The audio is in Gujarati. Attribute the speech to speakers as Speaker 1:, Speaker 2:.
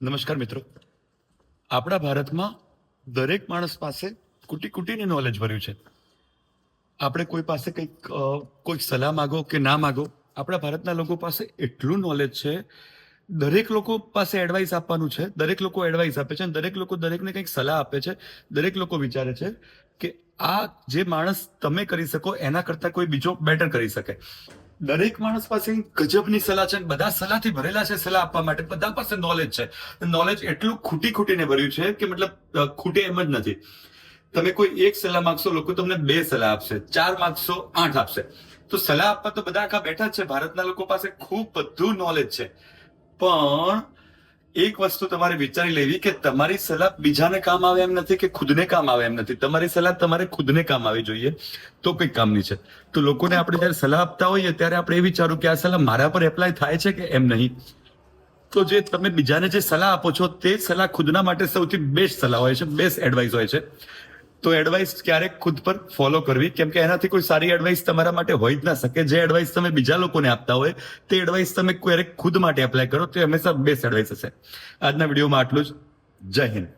Speaker 1: નમસ્કાર મિત્રો. આપણા ભારતમાં દરેક માણસ પાસે કુટી કુટીને નોલેજ ભર્યું છે. આપણે કોઈ પાસે કોઈ સલાહ માગો કે ના માગો, આપણા ભારતના લોકો પાસે એટલું નોલેજ છે. દરેક લોકો પાસે એડવાઇસ આપવાનું છે, દરેક લોકો એડવાઇસ આપે છે અને દરેક લોકો દરેકને કંઈક સલાહ આપે છે. દરેક લોકો વિચારે છે કે આ જે માણસ તમે કરી શકો એના કરતાં કોઈ બીજો બેટર કરી શકે. દરેક માણસ પાસે ગજબની સલાહ છે, બધા સલાહથી ભરેલા છે. સલાહ આપવા માટે બધા પાસે નોલેજ છે. નોલેજ એટલું ખૂટીને ભર્યું છે કે મતલબ ખૂટે એમ જ નથી. તમે કોઈ એક સલાહ માંગશો, લોકો તમને 2 સલાહ આપશે, 4 માંગશો 8 આપશે. તો સલાહ આપવા તો બધા આખા બેઠા જ છે. ભારતના લોકો પાસે ખૂબ બધું નોલેજ છે, પણ એક વસ્તુ તમારે વિચારી લેવી કે તમારી સલાહ બીજાને કામ આવે એમ નથી કે ખુદને કામ આવે એમ નથી. તમારી સલાહ તમારે ખુદને કામ આવી જોઈએ, તો કંઈક કામની છે. તો લોકોને આપણે જયારે સલાહ આપતા હોઈએ ત્યારે આપણે એ વિચારું કે આ સલાહ મારા પર એપ્લાય થાય છે કે એમ નહીં. તો જે તમે બીજાને જે સલાહ આપો છો તે સલાહ ખુદના માટે સૌથી બેસ્ટ સલાહ હોય છે, બેસ્ટ એડવાઇસ હોય છે. તો એડવાઇસ ક્યારેક ખુદ પર ફોલો કરવી, કેમ કે એનાથી કોઈ સારી એડવાઇસ તમારા માટે હોય જ ના શકે. જે એડવાઇસ તમે બીજા લોકોને આપતા હોય તે એડવાઇસ તમે ક્યારેક ખુદ માટે એપ્લાય કરો તો હંમેશા બેસ્ટ એડવાઇસ હશે. આજના વિડીયોમાં આટલું જ. જય હિન્દ.